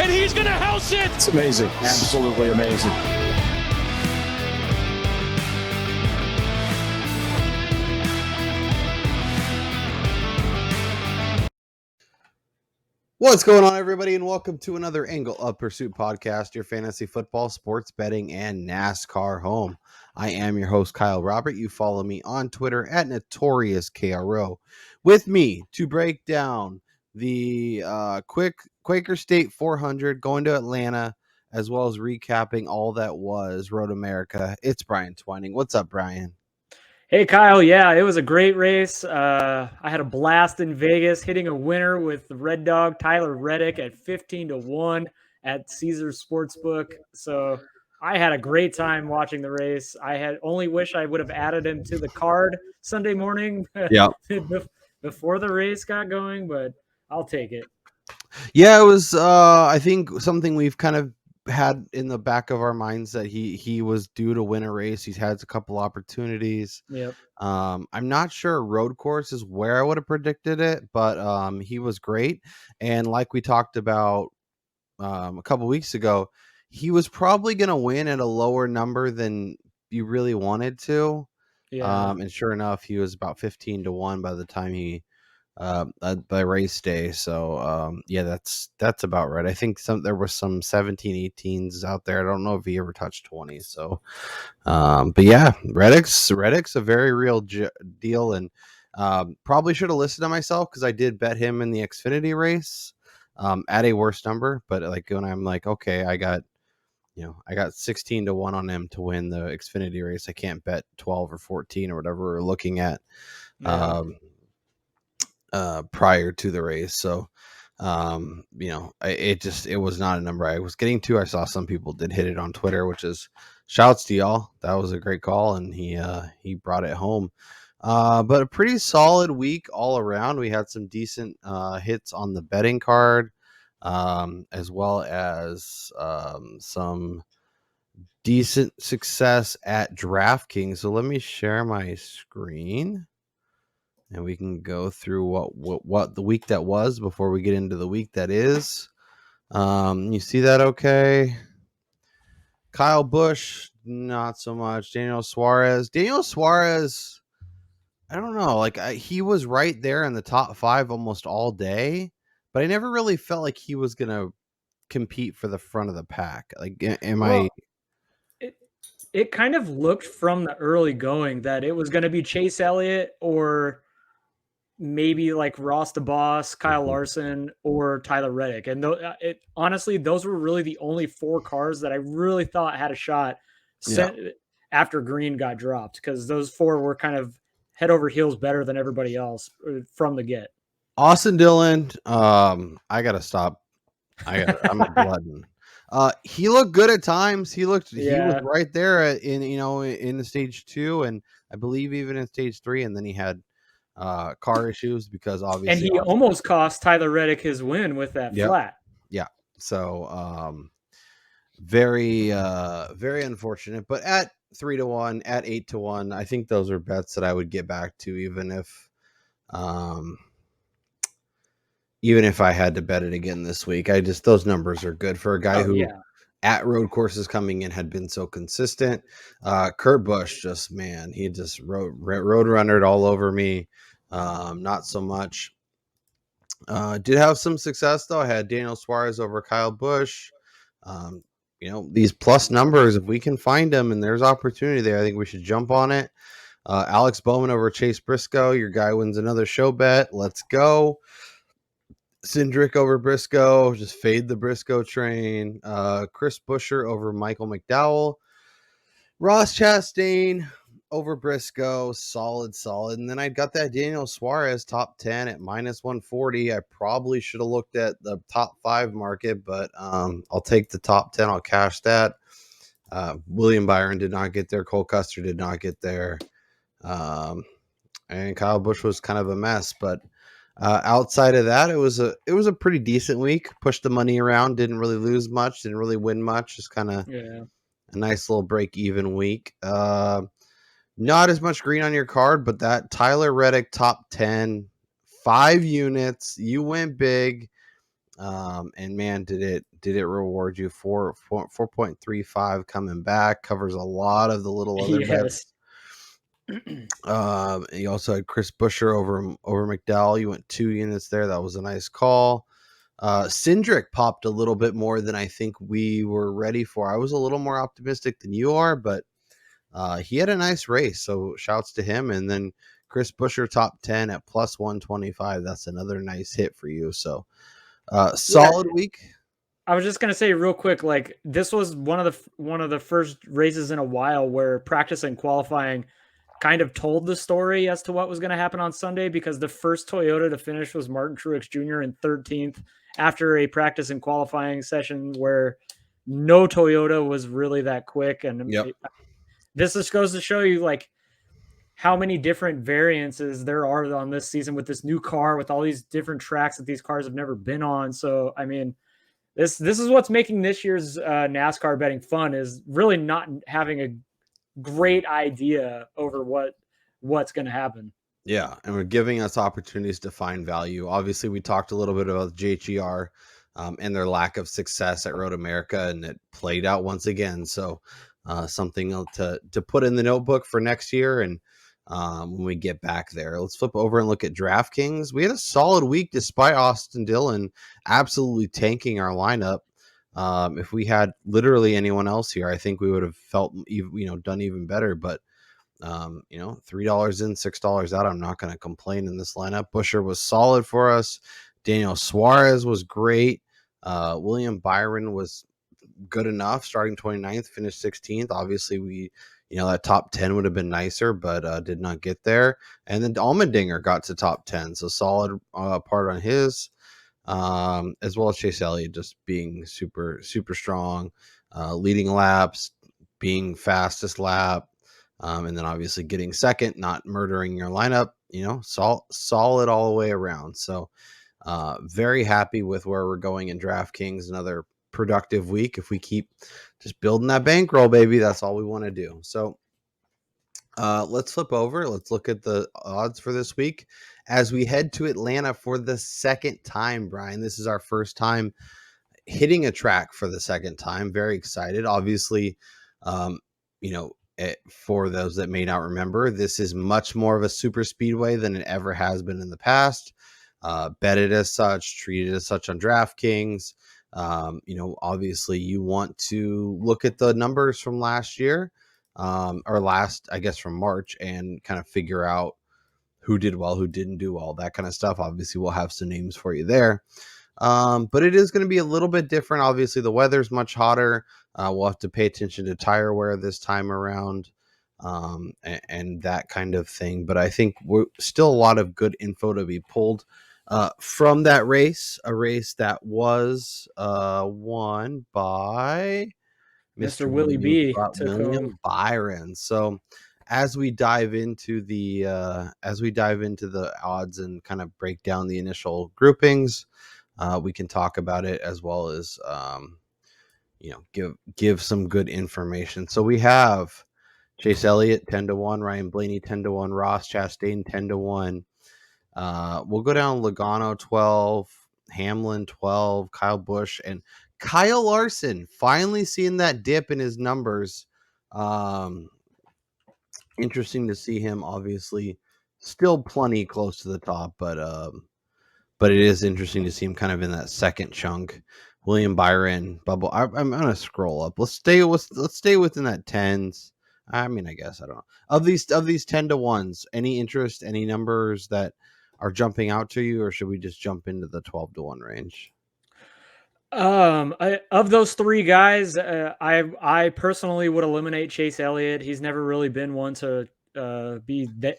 and he's going to house it. It's amazing. Absolutely amazing. What's going on, everybody, and welcome to another Angle of Pursuit podcast, your fantasy football, sports betting, and NASCAR home. I am your host, Kyle Robert. You follow me on Twitter at NotoriousKRO. With me to break down the Quaker State 400 going to Atlanta, as well as recapping all that was Road America, it's Brian Twining. What's up, Brian? Hey, Kyle. Yeah, it was a great race. I had a blast in Vegas, hitting a winner with the Red Dog, Tyler Reddick, at 15-1 at Caesars Sportsbook. So I had a great time watching the race. I had only wish I would have added him to the card Sunday morning before the race got going, but I'll take it. Yeah, it was, I think, something we've kind of had in the back of our minds that he was due to win a race. He's had a couple opportunities. Yep. I'm not sure road course is where I would have predicted it, but he was great. And like we talked about a couple weeks ago, he was probably going to win at a lower number than you really wanted to. Yeah. And sure enough, he was about 15-1 by the time he by race day. So yeah, that's about right. I think there was some 17 18s out there. I don't know if he ever touched 20. So but yeah, Reddick's a very real deal, and probably should have listened to myself because I did bet him in the Xfinity race at a worse number. But like when I'm like, okay, I got 16-1 on him to win the Xfinity race. I can't bet 12 or 14 or whatever we're looking at. Yeah. Prior to the race. So, it was not a number I was getting to. I saw some people did hit it on Twitter, which is shouts to y'all. That was a great call. And he brought it home. But a pretty solid week all around. We had some decent hits on the betting card, as well as some decent success at DraftKings. So let me share my screen, and we can go through what the week that was before we get into the week that is. You see that okay? Kyle Busch, not so much. Daniel Suarez, I don't know. He was right there in the top 5 almost all day, but I never really felt like he was going to compete for the front of the pack. It kind of looked from the early going that it was going to be Chase Elliott or maybe like Ross the Boss, Kyle Larson, or Tyler Reddick. And honestly, those were really the only 4 cars that I really thought had a shot after Green got dropped, because those 4 were kind of head over heels better than everybody else from the get. Austin Dillon, I got to stop. I'm a glutton. He looked good at times. He was right there in the stage 2, and I believe even in stage 3, and then he had car issues because obviously, and he almost cost Tyler Reddick his win with that flat. Yeah. So very unfortunate, but at 3-1, at 8-1, I think those are bets that I would get back to, even if I had to bet it again this week. Those numbers are good for a guy who at road courses coming in had been so consistent. Kurt Busch, he just road runnered all over me. Not so much. Did have some success though. I had Daniel Suarez over Kyle Busch. These plus numbers, if we can find them and there's opportunity there, I think we should jump on it. Alex Bowman over Chase Briscoe. Your guy wins another show bet. Let's go. Cindric over Briscoe. Just fade the Briscoe train. Chris Buescher over Michael McDowell. Ross Chastain over Briscoe. Solid. And then I got that Daniel Suarez top 10 at -140. I probably should have looked at the top 5 market, but I'll take the top 10. I'll cash that. William Byron did not get there. Cole Custer did not get there. And Kyle Busch was kind of a mess, but outside of that, it was a pretty decent week. Pushed the money around, didn't really lose much, didn't really win much. Just kind of a nice little break-even week. Not as much green on your card, but that Tyler Reddick top 10, 5 units. You went big. And man, did it reward you. 4.35 coming back, covers a lot of the little other bets. You also had Chris Buescher over McDowell. You went 2 units there. That was a nice call. Cindric popped a little bit more than I think we were ready for. I was a little more optimistic than you are, but he had a nice race. So shouts to him. And then Chris Buescher top 10 at plus 125. That's another nice hit for you. So solid week. I was just gonna say real quick, like this was one of the first races in a while where practice and qualifying kind of told the story as to what was going to happen on Sunday, because the first Toyota to finish was Martin Truex Jr. in 13th after a practice and qualifying session where no Toyota was really that quick. And this just goes to show you like how many different variances there are on this season with this new car, with all these different tracks that these cars have never been on. So, I mean, this is what's making this year's NASCAR betting fun, is really not having a great idea over what's going to happen. Yeah, and we're giving us opportunities to find value. Obviously, we talked a little bit about JGR and their lack of success at Road America, and it played out once again. So something to put in the notebook for next year. And when we get back there, let's flip over and look at DraftKings. We had a solid week despite Austin Dillon absolutely tanking our lineup. If we had literally anyone else here, I think we would have felt done even better. But $3 in, $6 out, I'm not going to complain in this lineup. Buescher was solid for us. Daniel Suarez was great. William Byron was good enough, starting 29th, finished 16th. Obviously, that top 10 would have been nicer, but did not get there. And then Allmendinger got to top 10, so solid part on his. As well as Chase Elliott just being super, super strong, leading laps, being fastest lap, and then obviously getting second, not murdering your lineup, solid all the way around. So very happy with where we're going in DraftKings. Another productive week. If we keep just building that bankroll, baby, that's all we want to do. So let's flip over. Let's look at the odds for this week as we head to Atlanta for the second time. Brian, this is our first time hitting a track for the second time. Very excited. Obviously, for those that may not remember, this is much more of a super speedway than it ever has been in the past. Betted as such, treated as such on DraftKings. Obviously you want to look at the numbers from last year, from March, and kind of figure out who did well, who didn't do well, that kind of stuff. Obviously we'll have some names for you there. But it is going to be a little bit different. Obviously the weather's much hotter. We'll have to pay attention to tire wear this time around, and that kind of thing. But I think we're still a lot of good info to be pulled from that race, a race that was won by Mr. Willie B. William Byron. So as we dive into the odds and kind of break down the initial groupings, we can talk about it as well as give some good information. So we have Chase Elliott 10-1, Ryan Blaney 10-1, Ross Chastain 10-1. We'll go down Logano 12, Hamlin 12, Kyle Busch, and Kyle Larson finally seeing that dip in his numbers. Interesting to see him. Obviously, still plenty close to the top, but it is interesting to see him kind of in that second chunk. William Byron, bubble. I'm gonna scroll up. Let's stay within that tens. I mean, I guess I don't know. Of these 10-1s, any interest, any numbers that are jumping out to you, or should we just jump into the 12-1 range? Of those three guys, I personally would eliminate Chase Elliott. He's never really been one to be that,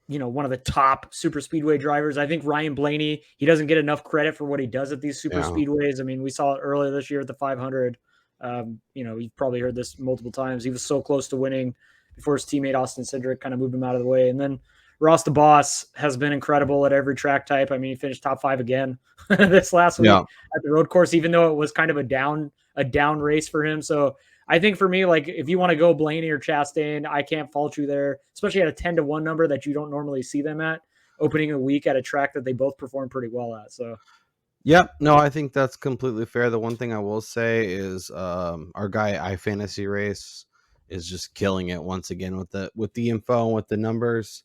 one of the top super speedway drivers. I think Ryan Blaney, he doesn't get enough credit for what he does at these super speedways. I mean, we saw it earlier this year at the 500. You've probably heard this multiple times. He was so close to winning before his teammate Austin Cindric kind of moved him out of the way. And then Ross the Boss has been incredible at every track type. I mean, he finished top 5 again this last week at the road course, even though it was kind of a down race for him. So I think for me, like if you want to go Blaney or Chastain, I can't fault you there, especially at a 10-1 number that you don't normally see them at opening a week at a track that they both perform pretty well at. So Yep. No, I think that's completely fair. The one thing I will say is our guy iFantasy Race is just killing it once again with the info and with the numbers.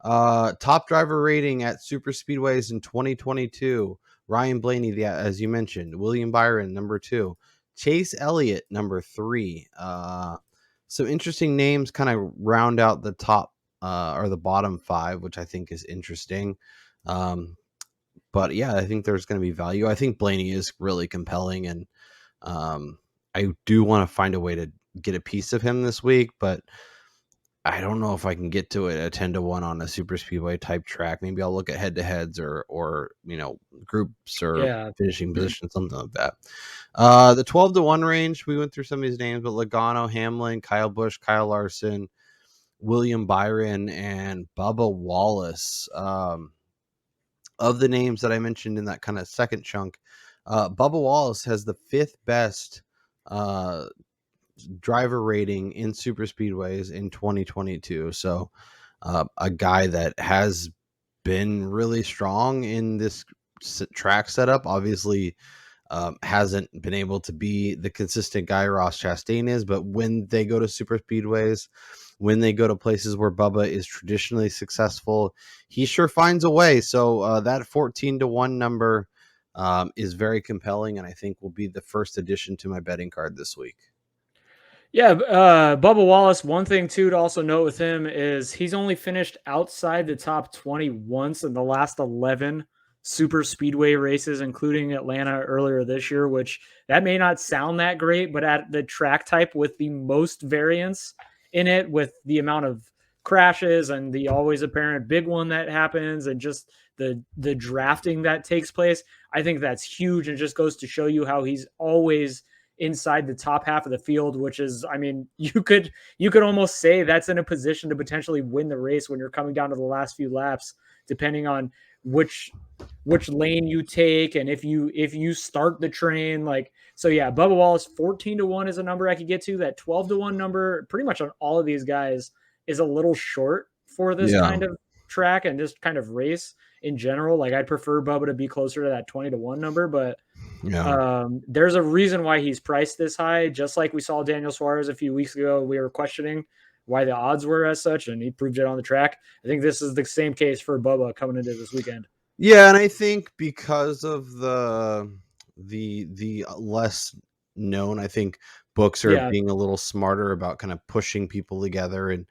Top driver rating at super speedways in 2022. Ryan Blaney, as you mentioned, William Byron, number 2, Chase Elliott, number 3. So interesting names kind of round out the top or the bottom 5, which I think is interesting. But yeah, I think there's going to be value. I think Blaney is really compelling, and I do want to find a way to get a piece of him this week, but I don't know if I can get to it at 10-1 on a super speedway type track. Maybe I'll look at head to heads or groups or finishing position, something like that. The 12-1 range, we went through some of these names, but Logano, Hamlin, Kyle Busch, Kyle Larson, William Byron, and Bubba Wallace. Of the names that I mentioned in that kind of second chunk, Bubba Wallace has the 5th best driver rating in super speedways in 2022. So a guy that has been really strong in this track setup, obviously hasn't been able to be the consistent guy Ross Chastain is, but when they go to super speedways, when they go to places where Bubba is traditionally successful, he sure finds a way. So that 14-1 number is very compelling, and I think will be the first addition to my betting card this week. Yeah, Bubba Wallace, one thing too to also note with him is he's only finished outside the top 20 once in the last 11 super speedway races, including Atlanta earlier this year, which that may not sound that great, but at the track type with the most variance in it, with the amount of crashes and the always apparent big one that happens and just the drafting that takes place, I think that's huge and just goes to show you how he's always inside the top half of the field, which is, I mean, you could almost say that's in a position to potentially win the race when you're coming down to the last few laps, depending on which lane you take and if you start the train. Like, so yeah, Bubba Wallace 14-1 is a number I could get to. That 12-1 number pretty much on all of these guys is a little short for this kind of track and this kind of race in general. Like, I'd prefer Bubba to be closer to that 20-1 number, but there's a reason why he's priced this high. Just like we saw Daniel Suarez a few weeks ago, we were questioning why the odds were as such, and he proved it on the track. I think this is the same case for Bubba coming into this weekend. Yeah, and I think because of the less known, I think books are being a little smarter about kind of pushing people together and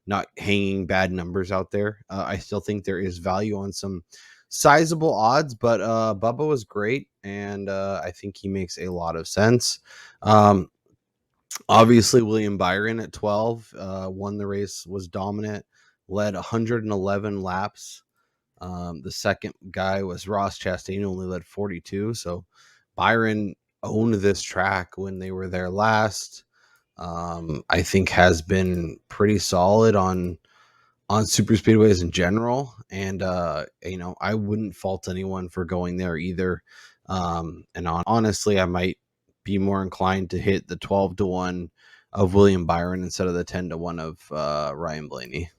not hanging bad numbers out there. I still think there is value on some sizable odds, but Bubba was great, and I think he makes a lot of sense. Obviously, William Byron at 12 won the race, was dominant, led 111 laps. The second guy was Ross Chastain, only led 42. So Byron owned this track when they were there last. I think has been pretty solid on super speedways in general. And, I wouldn't fault anyone for going there either. Honestly, I might be more inclined to hit the 12-1 of William Byron instead of the 10-1 of Ryan Blaney.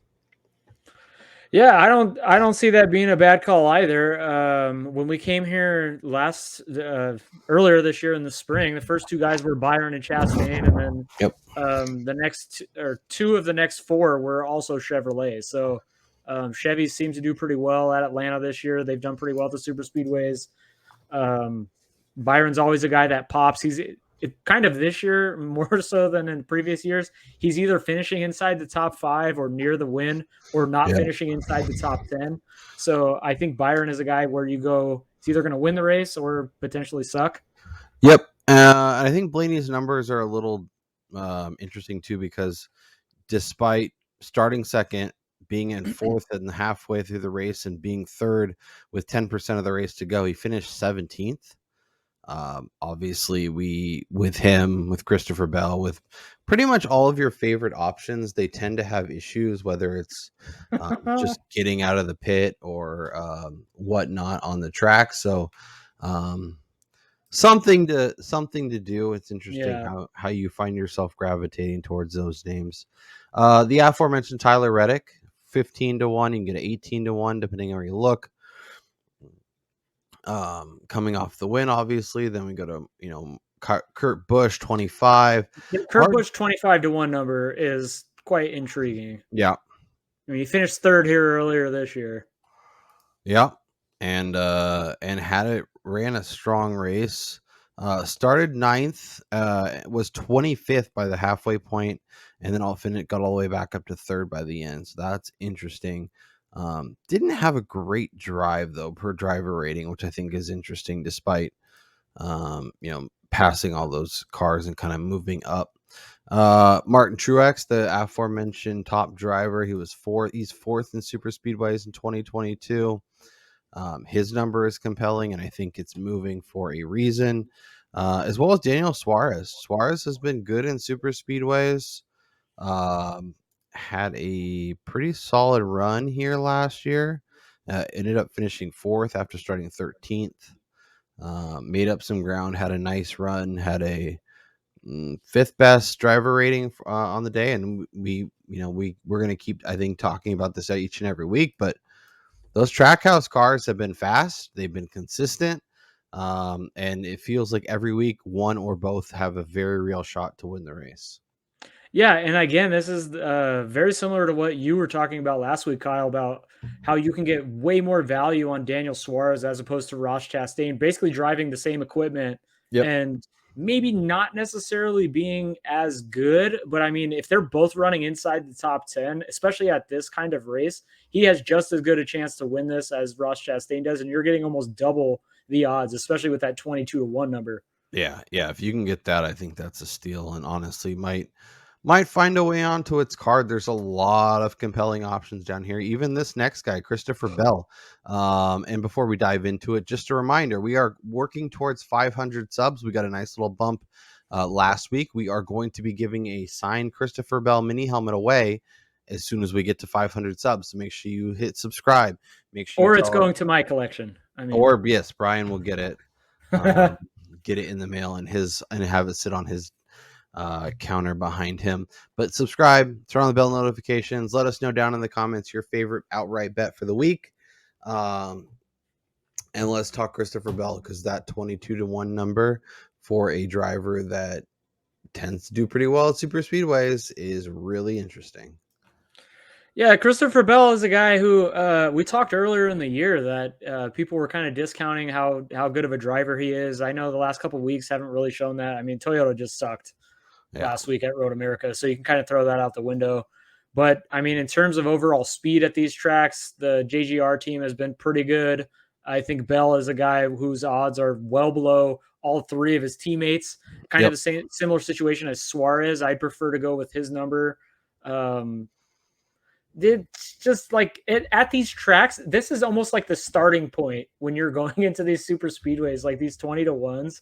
Yeah, I don't see that being a bad call either. When we came here earlier this year in the spring, the first two guys were Byron and Chastain, and then the next or two of the next four were also Chevrolet. So Chevy seems to do pretty well at Atlanta this year. They've done pretty well at the super speedways. Byron's always a guy that pops. He's kind of this year more so than in previous years. He's either finishing inside the top 5 or near the win, or not finishing inside the top 10. So I think Byron is a guy where you go, it's either going to win the race or potentially suck. Yep. I think Blaney's numbers are a little interesting too, because despite starting second, being in 4th and halfway through the race, and being 3rd with 10% of the race to go, he finished 17th. Obviously, with him, with Christopher Bell, with pretty much all of your favorite options, they tend to have issues, whether it's just getting out of the pit or whatnot on the track. So something to do. It's interesting how you find yourself gravitating towards those names. The aforementioned Tyler Reddick, 15-1. You can get 18-1 depending on where you look. coming off the win, obviously. Then we go to, Kurt Busch, 25. Kurt Busch 25-1 number is quite intriguing. Yeah. I mean, he finished third here earlier this year. Yeah. And ran a strong race. Started 9th, was 25th by the halfway point, and then got all the way back up to 3rd by the end. So that's interesting. Didn't have a great drive though per driver rating, which I think is interesting despite passing all those cars and kind of moving up. Martin Truex, the aforementioned top driver, he's 4th in super speedways in 2022. His number is compelling, and I think it's moving for a reason. As well as Daniel Suarez. Suarez has been good in super speedways. Had a pretty solid run here last year. Ended up finishing 4th after starting 13th. Made up some ground, had a nice run, had a 5th best driver rating on the day, and we're going to keep, I think, talking about this each and every week, but those Trackhouse cars have been fast, they've been consistent, and it feels like every week one or both have a very real shot to win the race. Yeah, and again, this is very similar to what you were talking about last week, Kyle, about how you can get way more value on Daniel Suarez as opposed to Ross Chastain, basically driving the same equipment and maybe not necessarily being as good. But I mean, if they're both running inside the top 10, especially at this kind of race, he has just as good a chance to win this as Ross Chastain does. And you're getting almost double the odds, especially with that 22-1 number. Yeah. If you can get that, I think that's a steal, and honestly might find a way onto its card. There's a lot of compelling options down here. Even this next guy, Christopher Bell. And before we dive into it, just a reminder, we are working towards 500 subs. We got a nice little bump last week. We are going to be giving a signed Christopher Bell mini helmet away as soon as we get to 500 subs. So make sure you hit subscribe. Make sure, or it's going to my collection. Or yes, Brian will get it. Get it in the mail and have it sit on his counter behind him. But subscribe, turn on the bell notifications, let us know down in the comments your favorite outright bet for the week, and let's talk Christopher Bell, because that 22-1 number for a driver that tends to do pretty well at super speedways is really interesting. Yeah, Christopher Bell is a guy who we talked earlier in the year that people were kind of discounting how good of a driver he is. I know the last couple of weeks haven't really shown that. I mean, Toyota just sucked last week at Road America, so you can kind of throw that out the window. But I mean, in terms of overall speed at these tracks, the JGR team has been pretty good. I think Bell is a guy whose odds are well below all three of his teammates. Kind of the same similar situation as Suarez. I'd prefer to go with his number. It's just like at these tracks, this is almost like the starting point when you're going into these super speedways, like these 20-1s.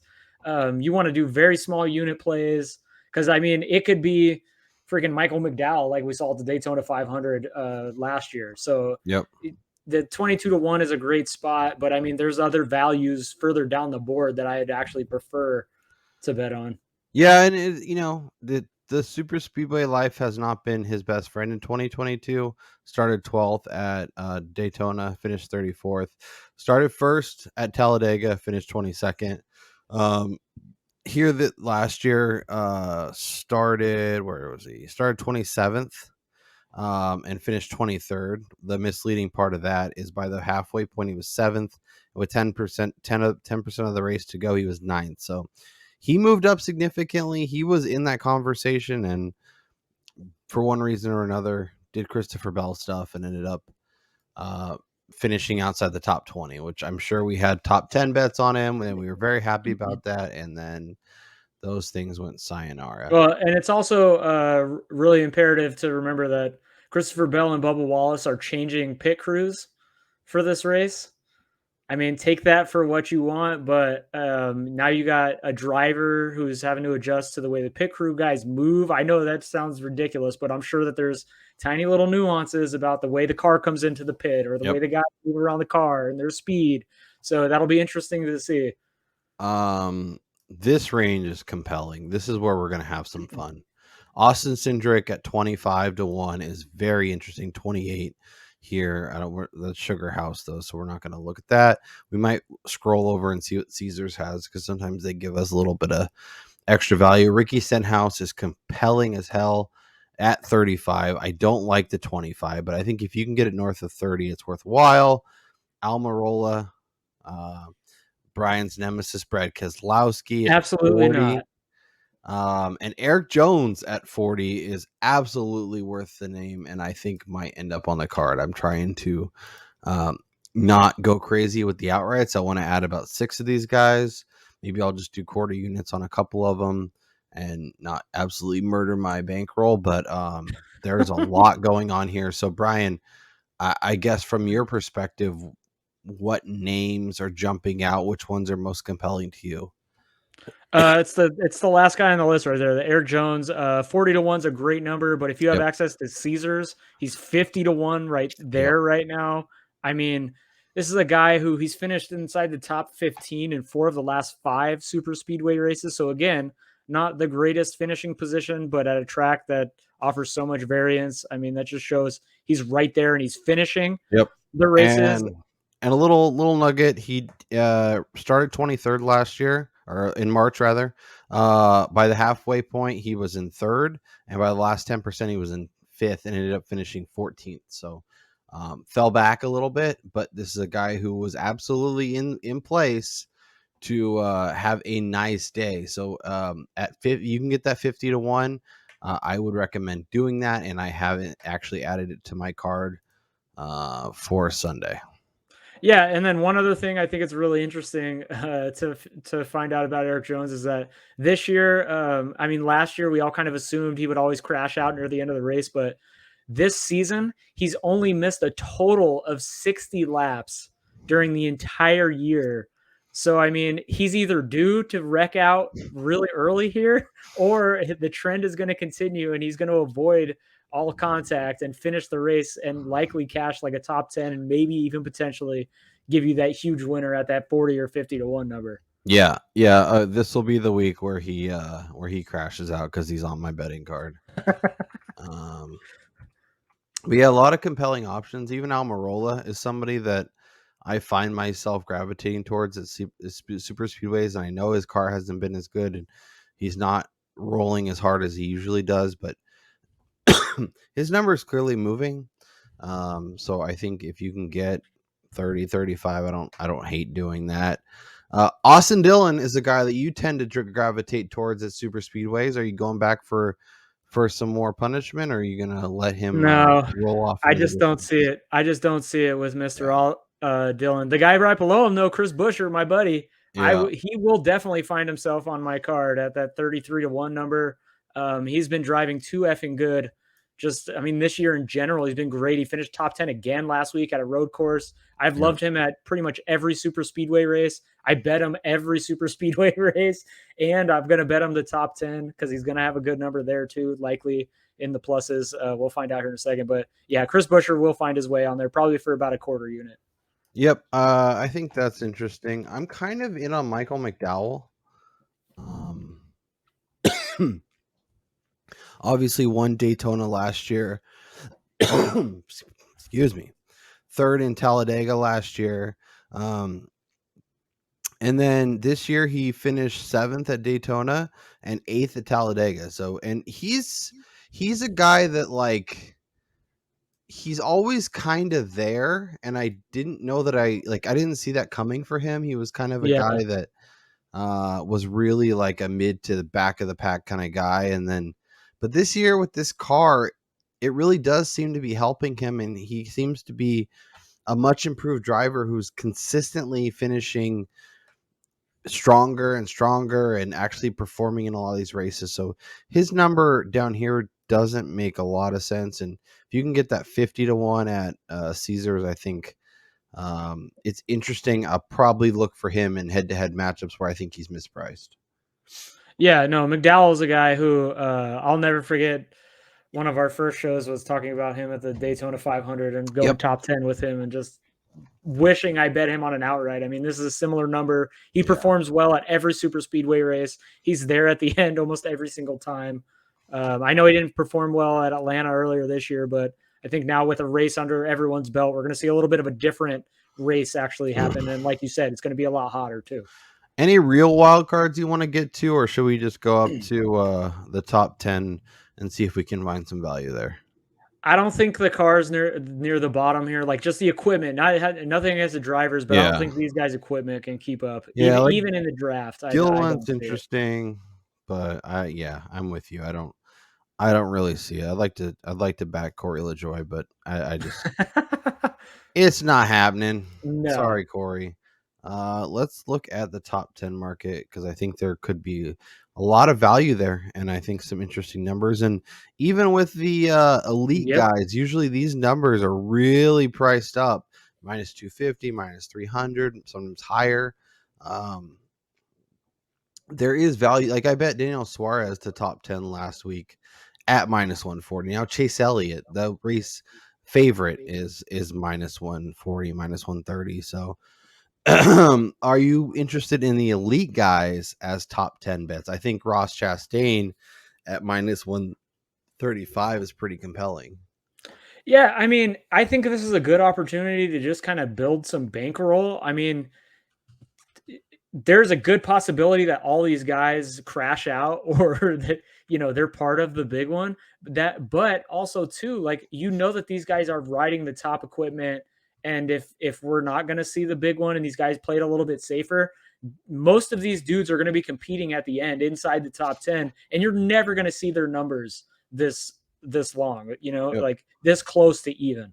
You want to do very small unit plays, because I mean, it could be freaking Michael McDowell like we saw at the Daytona 500 last year. So the 22-1 is a great spot, but I mean, there's other values further down the board that I'd actually prefer to bet on. Yeah, and the super speedway life has not been his best friend in 2022. Started 12th at Daytona, finished 34th. Started first at Talladega, finished 22nd. Here that last year started, where was he? Started 27th and finished 23rd. The misleading part of that is by the halfway point he was 7th. With 10% of the race to go, he was 9th. So he moved up significantly. He was in that conversation, and for one reason or another, did Christopher Bell stuff and ended up finishing outside the top 20, which I'm sure we had top 10 bets on him, and we were very happy about that. And then those things went sayonara. Well, and it's also really imperative to remember that Christopher Bell and Bubba Wallace are changing pit crews for this race. I mean, take that for what you want, but now you got a driver who's having to adjust to the way the pit crew guys move. I know that sounds ridiculous, but I'm sure that there's tiny little nuances about the way the car comes into the pit, or the way the guys move around the car and their speed. So that'll be interesting to see. This range is compelling. This is where we're going to have some fun. Austin Cindric at 25-1 is very interesting. 28. here. That's Sugar House though, so we're not going to look at that. We might scroll over and see what Caesars has because sometimes they give us a little bit of extra value. Ricky Stenhouse is compelling as hell at 35. I don't like the 25, but I think if you can get it north of 30, it's worthwhile. Almirola, Brian's nemesis, Brad Keselowski at Absolutely 40. not. And Eric Jones at 40 is absolutely worth the name, and I think might end up on the card. I'm trying to not go crazy with the outrights. I want to add about 6 of these guys. Maybe I'll just do quarter units on a couple of them and not absolutely murder my bankroll. But there's a lot going on here. So, Brian, I guess from your perspective, what names are jumping out? Which ones are most compelling to you? It's the last guy on the list right there, the Eric Jones. 40-1 is a great number, but if you have access to Caesars, he's 50-1 right there right now. I mean, this is a guy who he's finished inside the top 15 in 4 of the last 5 super speedway races. So again, not the greatest finishing position, but at a track that offers so much variance. I mean, that just shows he's right there and he's finishing the races. And a little nugget, he started 23rd last year, or in March rather. By the halfway point, he was in 3rd, and by the last 10%, he was in 5th, and ended up finishing 14th. So fell back a little bit, but this is a guy who was absolutely in place to have a nice day. So at 50, you can get that 50-1. I would recommend doing that, and I haven't actually added it to my card for Sunday. Yeah, and then one other thing I think it's really interesting to find out about Eric Jones is that this year, I mean, last year we all kind of assumed he would always crash out near the end of the race, but this season he's only missed a total of 60 laps during the entire year. So, I mean, he's either due to wreck out really early here, or the trend is going to continue and he's going to avoid all contact and finish the race and likely cash like a top 10 and maybe even potentially give you that huge winner at that 40 or 50-1 number. Yeah. This will be the week where he crashes out because he's on my betting card. But yeah, a lot of compelling options. Even Almirola is somebody that I find myself gravitating towards at super speedways, and I know his car hasn't been as good, and he's not rolling as hard as he usually does, but his number is clearly moving. So I think if you can get 30, 35, I don't hate doing that. Austin Dillon is a guy that you tend to gravitate towards at super speedways. Are you going back for some more punishment, or are you going to let him roll off? I just don't see it. I just don't see it with Mr. Dillon. The guy right below him, though, Chris Buescher, my buddy, he will definitely find himself on my card at that 33-1 number. He's been driving too effing good. This year in general, he's been great. He finished top 10 again last week at a road course. I've loved him at pretty much every super speedway race. I bet him every super speedway race, and I'm going to bet him the top 10 because he's going to have a good number there too, likely in the pluses. We'll find out here in a second. But yeah, Chris Buescher will find his way on there probably for about a quarter unit. Yep. I think that's interesting. I'm kind of in on Michael McDowell. Obviously won Daytona last year. Excuse me. 3rd in Talladega last year. And then this year he finished 7th at Daytona and 8th at Talladega. So, and he's a guy that like, he's always kind of there. And I didn't know that I didn't see that coming for him. He was kind of a guy that was really like a mid to the back of the pack kind of guy. But this year with this car, it really does seem to be helping him. And he seems to be a much improved driver who's consistently finishing stronger and stronger and actually performing in a lot of these races. So his number down here doesn't make a lot of sense. And if you can get that 50-1 at Caesars, I think it's interesting. I'll probably look for him in head-to-head matchups where I think he's mispriced. Yeah, no, McDowell is a guy who I'll never forget. One of our first shows was talking about him at the Daytona 500 and going top 10 with him and just wishing I bet him on an outright. I mean, this is a similar number. He performs well at every super speedway race. He's there at the end almost every single time. I know he didn't perform well at Atlanta earlier this year, but I think now with a race under everyone's belt, we're going to see a little bit of a different race actually happen. And like you said, it's going to be a lot hotter too. Any real wild cards you want to get to, or should we just go up to the top 10 and see if we can find some value there? I don't think the cars near the bottom here, like just the equipment, nothing against the drivers, but I don't think these guys' equipment can keep up. Yeah, even in the draft. Gilliland's interesting, but I'm with you. I don't really see it. I'd like to back Corey LaJoie, but I just it's not happening. No. Sorry, Corey. Let's look at the top 10 market, because I think there could be a lot of value there, and I think some interesting numbers. And even with the elite guys, usually these numbers are really priced up, minus 250, minus 300, sometimes higher. There is value. Like, I bet Daniel Suarez to top 10 last week at minus 140. Now Chase Elliott, the race favorite, is minus 140, minus 130. So are you interested in the elite guys as top 10 bets? I think Ross Chastain at minus 135 is pretty compelling. Yeah, I mean, I think this is a good opportunity to just kind of build some bankroll. I mean, there's a good possibility that all these guys crash out, or that, they're part of the big one. But also too, like, that these guys are riding the top equipment. And if we're not going to see the big one and these guys played a little bit safer, most of these dudes are going to be competing at the end inside the top 10, and you're never going to see their numbers this long, like this close to even.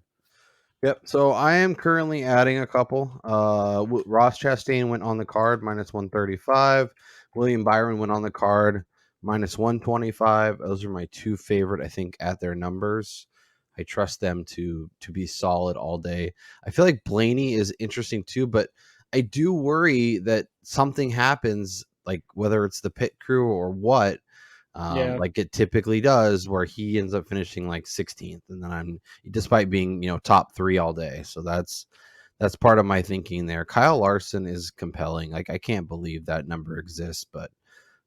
Yep. So I am currently adding a couple. Ross Chastain went on the card minus 135. William Byron went on the card minus 125. Those are my two favorite, I think, at their numbers. I trust them to be solid all day. I feel like Blaney is interesting too, but I do worry that something happens, like whether it's the pit crew or what, like it typically does, where he ends up finishing like 16th, and then despite being top 3 all day. So that's part of my thinking there. Kyle Larson is compelling. Like, I can't believe that number exists, but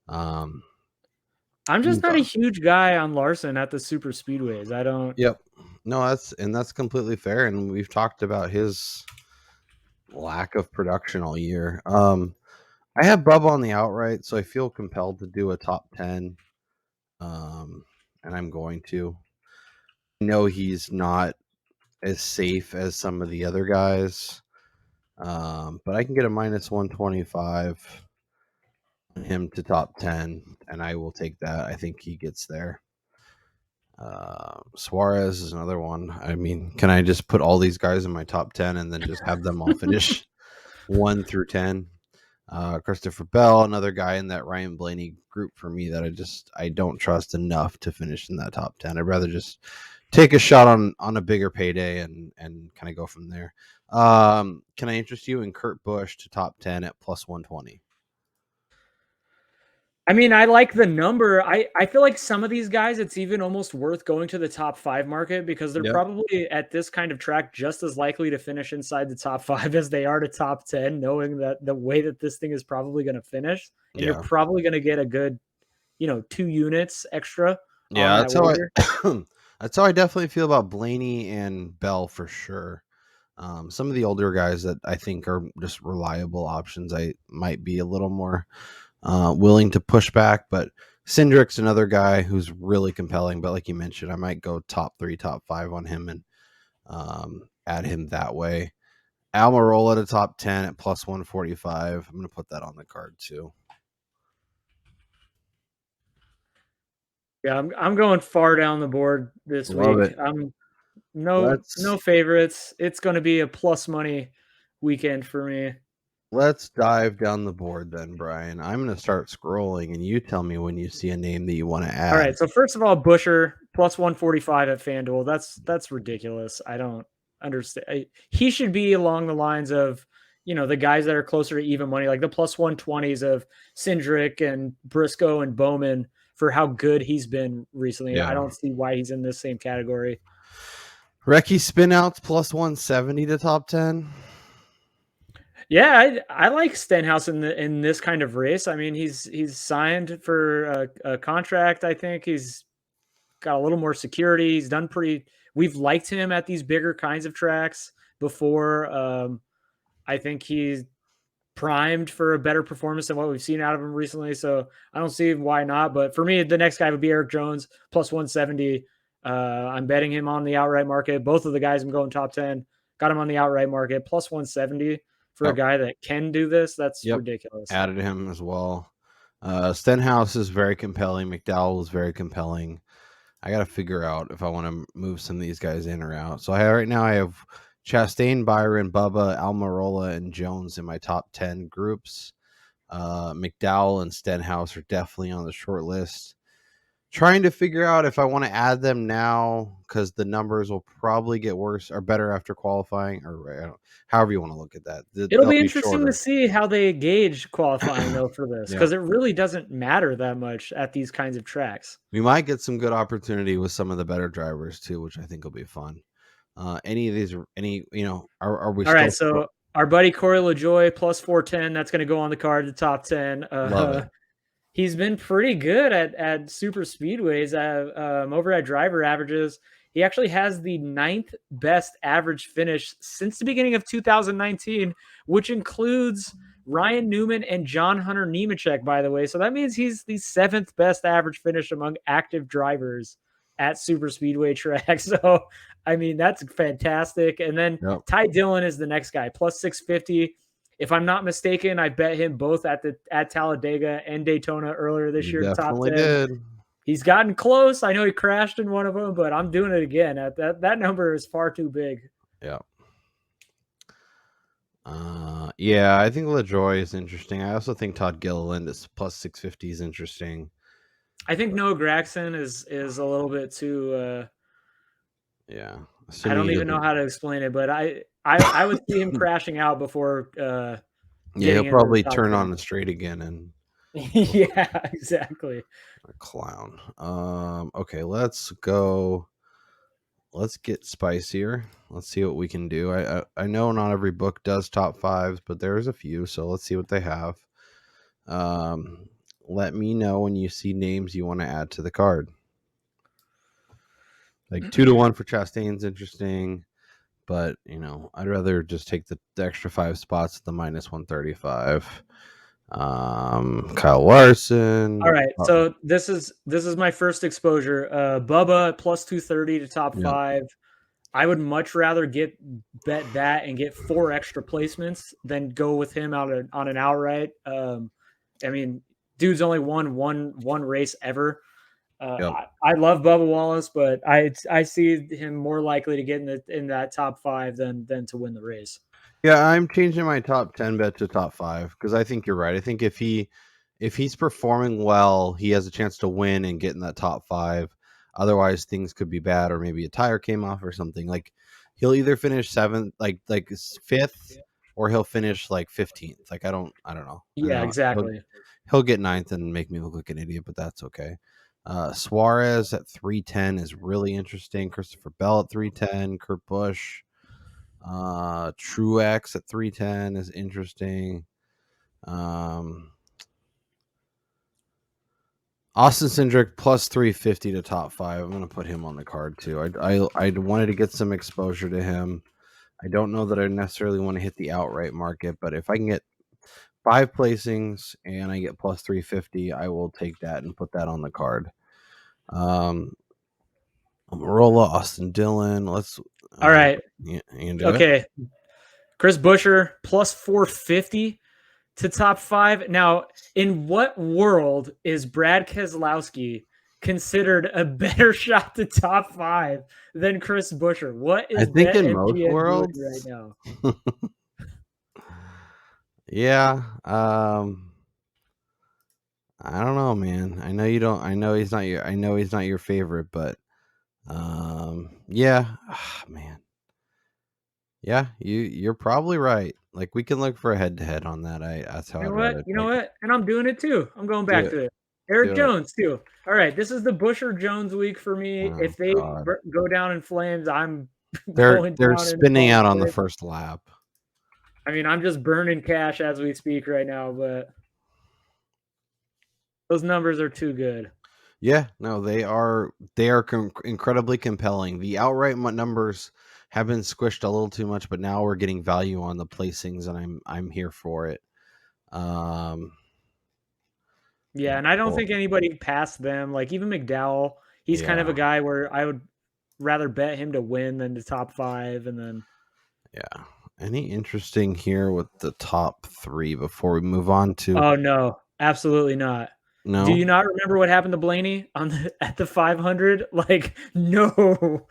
I'm just not a huge guy on Larson at the super speedways. I don't. Yep. No, that's completely fair, and we've talked about his lack of production all year. I have Bubba on the outright, so I feel compelled to do a top 10. And I'm going to. I know he's not as safe as some of the other guys, but I can get a minus 125 on him to top 10, and I will take that. I think he gets there. Suarez is another one. I mean, can I just put all these guys in my top 10 and then just have them all finish 1 through 10? Christopher Bell, another guy in that Ryan Blaney group for me that I don't trust enough to finish in that top 10. I'd rather just take a shot on a bigger payday and kind of go from there. Can I interest you in Kurt Busch to top 10 at plus 120? I mean, I like the number. I feel like some of these guys, it's even almost worth going to the top 5 market, because they're probably at this kind of track just as likely to finish inside the top 5 as they are to top 10, knowing that the way that this thing is probably going to finish, and you're probably going to get a good, 2 units extra. Yeah, that's how that's how I definitely feel about Blaney and Bell for sure. Some of the older guys that I think are just reliable options, I might be a little more willing to push back, but Cindric's another guy who's really compelling. But like you mentioned, I might go top 3, top 5 on him and add him that way. Almirola to top 10 at plus 145. I'm going to put that on the card too. Yeah, I'm going far down the board this week. No favorites. It's going to be a plus money weekend for me. Let's dive down the board then, Brian. I'm going to start scrolling, and you tell me when you see a name that you want to add. All right. So first of all, Buescher plus 145 at FanDuel. That's ridiculous. I don't understand. He should be along the lines of, the guys that are closer to even money, like the plus 120s of Cindric and Briscoe and Bowman, for how good he's been recently. Yeah. I don't see why he's in this same category. Recce spinouts plus 170 to top 10. Yeah, I like Stenhouse in this kind of race. I mean, he's signed for a contract. I think he's got a little more security. He's done pretty we've liked him at these bigger kinds of tracks before. I think he's primed for a better performance than what we've seen out of him recently. So I don't see why not. But for me, the next guy would be Eric Jones plus 170. I'm betting him on the outright market. Both of the guys I'm going top 10. Got him on the outright market plus 170 for a guy that can do this. That's ridiculous. Added him as well. Stenhouse is very compelling. McDowell is very compelling. I got to figure out if I want to move some of these guys in or out. So right now I have Chastain, Byron, Bubba, Almirola, and Jones in my top 10 groups. McDowell and Stenhouse are definitely on the short list. Trying to figure out if I want to add them now because the numbers will probably get worse or better after qualifying, or however you want to look at that. It'll be interesting to see how they gauge qualifying though for this, because it really doesn't matter that much at these kinds of tracks. We might get some good opportunity with some of the better drivers too, which I think will be fun. Any of these, are we? All right, so our buddy Corey LaJoie plus 410. That's going to go on the card, the top 10. Love it. He's been pretty good at super speedways. Over at driver averages, he actually has the 9th best average finish since the beginning of 2019, which includes Ryan Newman and John Hunter Nemechek, by the way. So that means he's the 7th best average finish among active drivers at super speedway tracks. So, I mean, that's fantastic. And then Ty Dillon is the next guy, plus 650. If I'm not mistaken, I bet him both at Talladega and Daytona earlier this year. Definitely top 10. Did. He's gotten close. I know he crashed in one of them, but I'm doing it again. That number is far too big. Yeah. Yeah, I think LaJoie is interesting. I also think Todd Gilliland is plus 650 is interesting. I think Noah Gragson is a little bit too. Yeah. I don't even know how to explain it, but I would see him crashing out before. He'll probably turn on the straight again and. Yeah, exactly. A clown. Okay, let's go. Let's get spicier. Let's see what we can do. I know not every book does top 5s, but there's a few, so let's see what they have. Let me know when you see names you want to add to the card. Like 2-1 for Chastain's interesting, but I'd rather just take the extra 5 spots at the minus 135. Kyle Larson. All right, so this is my first exposure. Bubba plus 230 to top 5. I would much rather bet that and get 4 extra placements than go with him on an outright. I mean, dude's only won one race ever. I love Bubba Wallace, but I see him more likely to get in that top 5 than to win the race. Yeah, I'm changing my top 10 bet to top 5 because I think you're right. I think if he's performing well, he has a chance to win and get in that top 5. Otherwise, things could be bad, or maybe a tire came off or something. Like he'll either finish 7th, like 5th, or he'll finish like 15th. Like I don't know. Yeah, exactly. He'll get 9th and make me look like an idiot, but that's okay. Suarez at 310 is really interesting. Christopher Bell at 310. Kurt Busch. Truex at 310 is interesting. Austin Cindric plus 350 to top 5. I'm going to put him on the card too. I wanted to get some exposure to him. I don't know that I necessarily want to hit the outright market, but if I can get 5 placings and I get plus 350, I will take that and put that on the card. Amarola, Austin Dillon. Let's. All right. Okay. Chris Buescher plus 450 to top 5. Now, in what world is Brad Keselowski considered a better shot to top 5 than Chris Buescher? What is I think in most worlds right now? Yeah. I don't know, man. I know you don't. I know he's not your favorite, but yeah. Man. Yeah, you're probably right. Like we can look for a head-to-head on that. That's how. You know what? And I'm doing it too. I'm going back to it. Eric Jones too. All right, this is the Buescher Jones week for me. If they go down in flames, they're spinning out on the first lap. I mean, I'm just burning cash as we speak right now, but those numbers are too good. Yeah, no, they are incredibly compelling. The outright numbers have been squished a little too much, but now we're getting value on the placings, and I'm here for it. Yeah, and I don't think anybody passed them. Like even McDowell, he's kind of a guy where I would rather bet him to win than the top 5, and then Any interesting here with the top 3 before we move on to? Oh no, absolutely not. No. Do you not remember what happened to Blaney at the 500? Like no.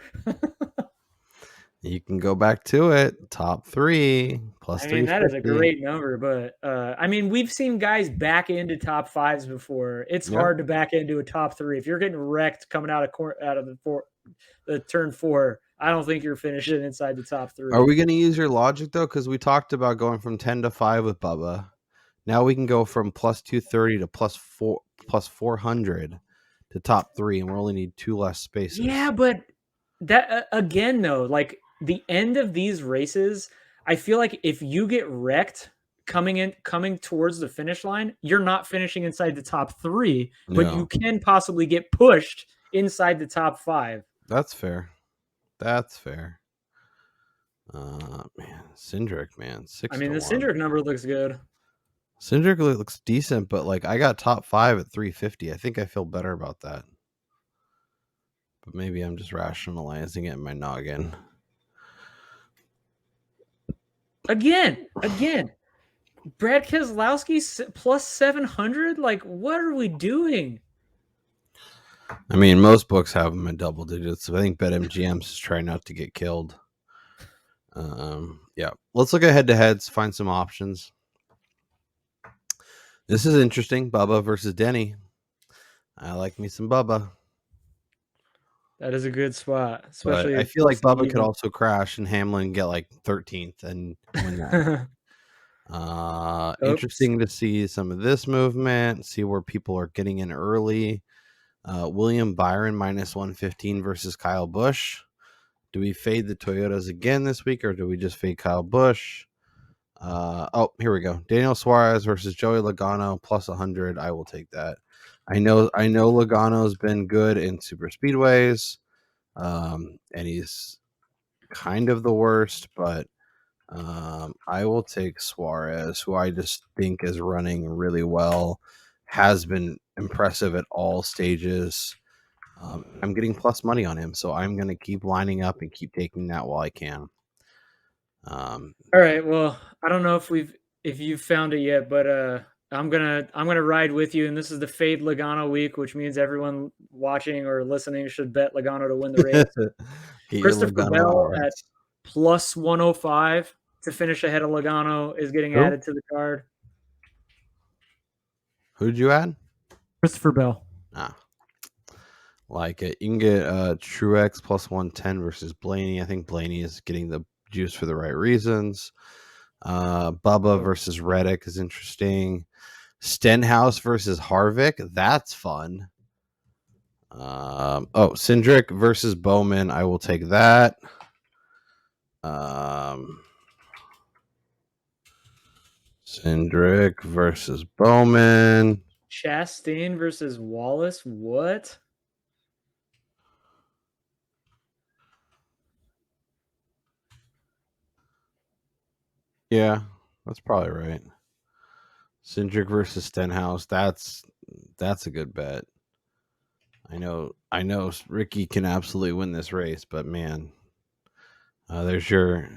You can go back to it. Top 3 plus. I mean, that is a great number, but I mean, we've seen guys back into top 5s before. It's hard to back into a top 3 if you're getting wrecked coming out of the turn 4. I don't think you're finishing inside the top 3. Are we going to use your logic though? Because we talked about going from 10 to 5 with Bubba. Now we can go from plus 230 to plus 400 to top 3, and we only need 2 less spaces. Yeah, but that again though, like the end of these races, I feel like if you get wrecked coming towards the finish line, you're not finishing inside the top 3, but you can possibly get pushed inside the top 5. That's fair. That's fair. Man, Cindric, man, 6. I mean, the Cindric number looks good. Cindric looks decent, but like I got top 5 at 350. I think I feel better about that. But maybe I'm just rationalizing it in my noggin. Again, Brad Keselowski plus 700. Like, what are we doing? I mean, most books have them in double digits. So I think BetMGM's is trying not to get killed. Yeah, let's look at head-to-heads. Find some options. This is interesting. Bubba versus Denny. I like me some Bubba. That is a good spot, especially. But I feel like Bubba could also crash and Hamlin get like 13th and win that. Interesting to see some of this movement. See where people are getting in early. William Byron minus 115 versus Kyle Busch. Do we fade the Toyotas again this week, or do we just fade Kyle Busch? Here we go. Daniel Suarez versus Joey Logano plus 100. I will take that. I know Logano's been good in super speedways, and he's kind of the worst, but I will take Suarez, who I just think is running really well, has been impressive at all stages. I'm getting plus money on him, so I'm going to keep lining up and keep taking that while I can. All right. Well, I don't know if you've found it yet, but I'm gonna ride with you, and this is the fade Logano week, which means everyone watching or listening should bet Logano to win the race. Christopher Bell at plus 105 to finish ahead of Logano is getting added to the card. Who'd you add? Christopher Bell. Like it. You can get Truex plus 110 versus Blaney. I think Blaney is getting the juice for the right reasons. Bubba versus Reddick is interesting. Stenhouse versus Harvick. That's fun. Cindric versus Bowman. I will take that. Cindric versus Bowman. Chastain versus Wallace. What? Yeah, that's probably right. Cindric versus Stenhouse. That's a good bet. I know Ricky can absolutely win this race, but man, there's your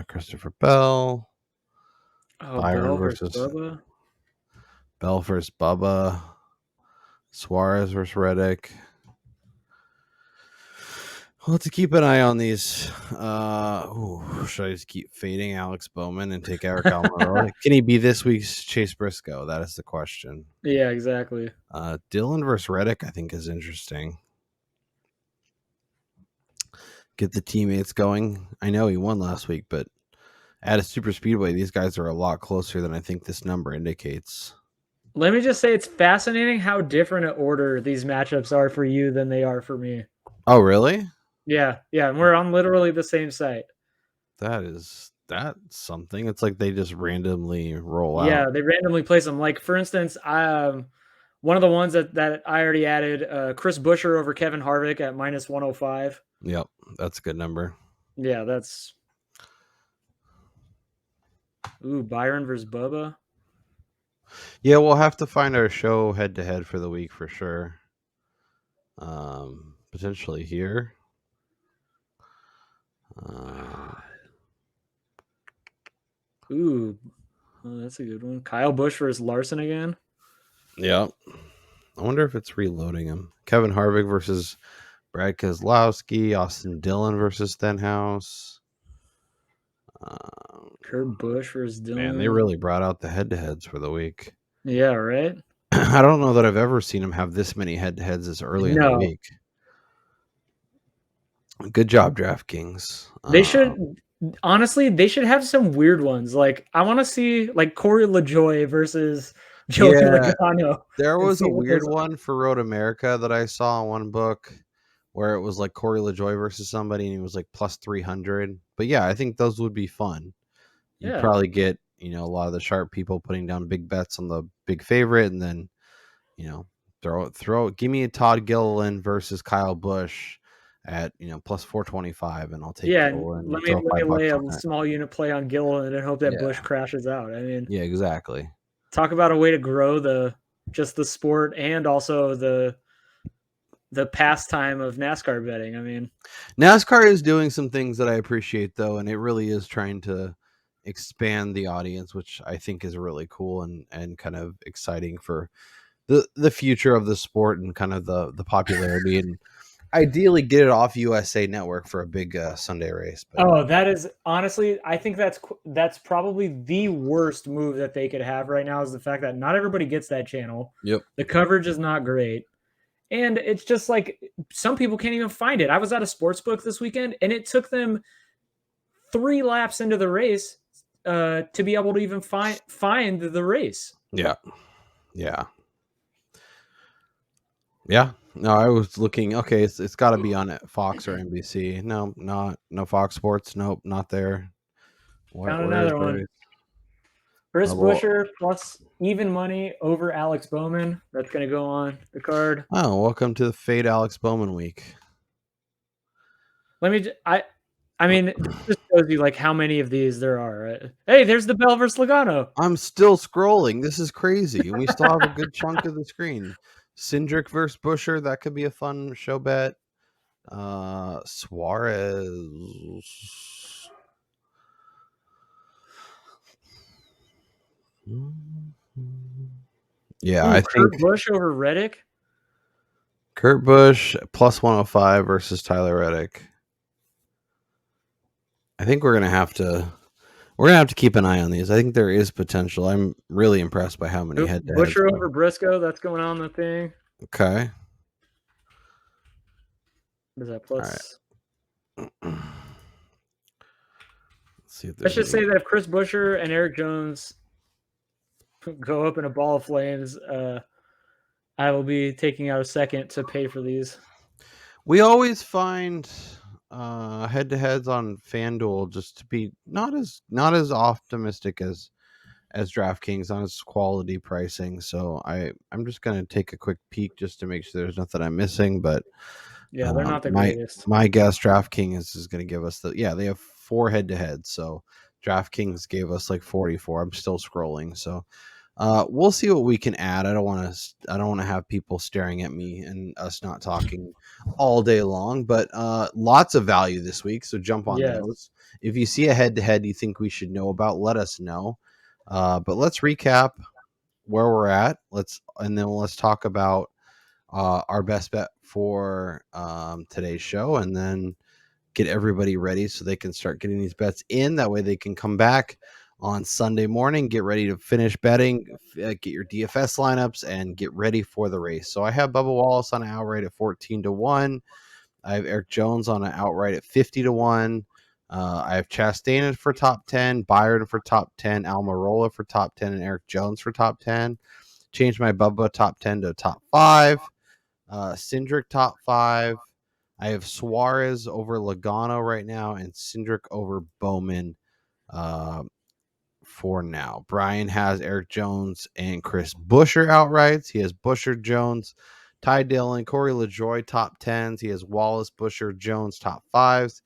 Christopher Bell. Bell versus Bubba. Bell versus Bubba. Suarez versus Reddick. We'll have to keep an eye on these. Should I just keep fading Alex Bowman and take Eric Almirola? Can he be this week's Chase Briscoe? That is the question. Yeah, exactly. Dillon versus Reddick, I think, is interesting. Get the teammates going. I know he won last week, but at a super speedway, these guys are a lot closer than I think this number indicates. Let me just say it's fascinating how different an order these matchups are for you than they are for me. Oh, really? Yeah, and we're on literally the same site. That's something. It's like they just randomly roll out. Yeah, they randomly place them. Like, for instance, One of the ones that I already added, Chris Buescher over Kevin Harvick at -105. Yep, that's a good number. Yeah, that's. Ooh, Byron versus Bubba. Yeah, we'll have to find our show head to head for the week for sure. Potentially here. Ooh, oh, that's a good one. Kyle Busch versus Larson again. Yep. I wonder if it's reloading him. Kevin Harvick versus Brad Keselowski. Austin Dillon versus Stenhouse. Kurt Busch versus Dillon. Man, they really brought out the head-to-heads for the week. Yeah, right? I don't know that I've ever seen them have this many head-to-heads this early in the week. Good job, DraftKings. They should, honestly, they should have some weird ones. Like, I want to see, like, Corey LaJoie versus Joey Logano. There was a weird one for Road America that I saw in one book where it was like Corey LaJoie versus somebody and he was like plus 300. But yeah, I think those would be fun. You'd probably get, a lot of the sharp people putting down big bets on the big favorite and then, give me a Todd Gilliland versus Kyle Busch at, plus 425 and I'll take Gilliland. Let me lay a small unit play on Gilliland and hope that Busch crashes out. I mean, yeah, exactly. Talk about a way to grow the sport and also the pastime of NASCAR betting. I mean, NASCAR is doing some things that I appreciate though, and it really is trying to expand the audience, which I think is really cool and kind of exciting for the future of the sport and kind of the popularity and ideally get it off USA Network for a big Sunday race. But that is honestly, I think that's probably the worst move that they could have right now is the fact that not everybody gets that channel. Yep. The coverage is not great. And it's just like some people can't even find it. I was at a sports book this weekend and it took them 3 laps into the race to be able to even find the race. Yeah. No, I was looking. Okay, it's got to be on Fox or NBC. No, no Fox Sports. Nope, not there. Found another one. Chris Buescher plus even money over Alex Bowman. That's going to go on the card. Oh, welcome to the Fade Alex Bowman week. I mean, it just shows you like how many of these there are. Right? Hey, there's the Bell versus Logano. I'm still scrolling. This is crazy. We still have a good chunk of the screen. Cindric versus Buescher. That could be a fun show bet. Suarez. Yeah, I think Kurt Busch over Reddick. Kurt Busch plus 105 versus Tyler Reddick. I think we're gonna have to keep an eye on these. I think there is potential. I'm really impressed by how many head-to-heads. Buescher over Briscoe. That's going on the thing. Okay. What is that plus? All right. Let's see if let's just say that if Chris Buescher and Eric Jones go up in a ball of flames, I will be taking out a second to pay for these. We always find head-to-heads on FanDuel just to be not as optimistic as DraftKings on its quality pricing. So I'm just gonna take a quick peek just to make sure there's nothing I'm missing. But yeah, they're not the greatest. My guess, DraftKings is gonna give us they have 4 head-to-heads. So DraftKings gave us like 44. I'm still scrolling. So we'll see what we can add. I don't want to have people staring at me and us not talking all day long, but lots of value this week. So jump on those. If you see a head-to-head you think we should know about, let us know. But let's recap where we're at. Let's talk about our best bet for today's show, and then get everybody ready so they can start getting these bets in. That way they can come back on Sunday morning, get ready to finish betting, get your DFS lineups, and get ready for the race. So I have Bubba Wallace on an outright at 14-1. I have Eric Jones on an outright at 50-1. I have Chastain for top 10, Byron for top 10, Almirola for top 10, and Eric Jones for top 10. Changed my Bubba top 10 to top 5. Cindric top 5. I have Suarez over Logano right now and Cindric over Bowman for now. Brian has Eric Jones and Chris Buescher outrights. He has Buescher, Jones, Ty Dillon, Corey LaJoie top 10s. He has Wallace, Buescher, Jones top 5s.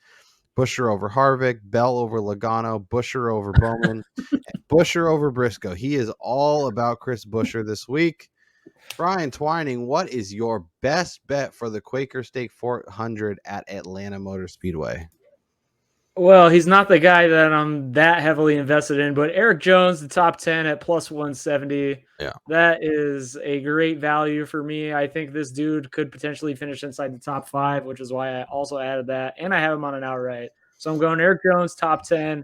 Buescher over Harvick, Bell over Logano, Buescher over Bowman, Buescher over Briscoe. He is all about Chris Buescher this week. Brian Twining, what is your best bet for the Quaker State 400 at Atlanta Motor Speedway? Well, he's not the guy that I'm that heavily invested in, but Eric Jones, the top 10 at plus 170. Yeah. That is a great value for me. I think this dude could potentially finish inside the top 5, which is why I also added that. And I have him on an outright. So I'm going Eric Jones, top 10.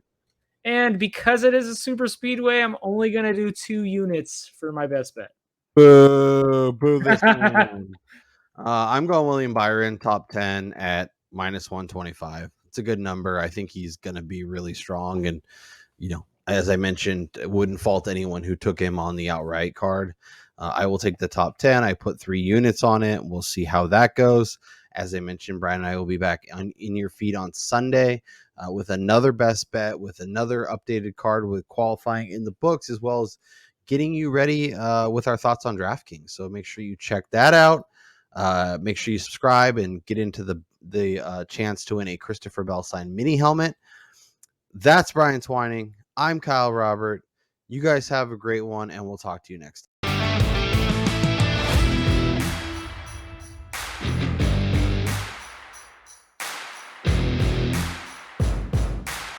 And because it is a super speedway, I'm only going to do 2 units for my best bet. Boo this one. I'm going William Byron, top 10 at minus 125. It's a good number. I think he's going to be really strong. And, as I mentioned, it wouldn't fault anyone who took him on the outright card. I will take the top 10. I put 3 units on it. We'll see how that goes. As I mentioned, Brian and I will be back in your feed on Sunday with another best bet, with another updated card with qualifying in the books, as well as getting you ready with our thoughts on DraftKings. So make sure you check that out. Make sure you subscribe and get into the chance to win a Christopher Bell signed mini helmet. That's Brian Twining. I'm Kyle Robert. You guys have a great one, and we'll talk to you next time.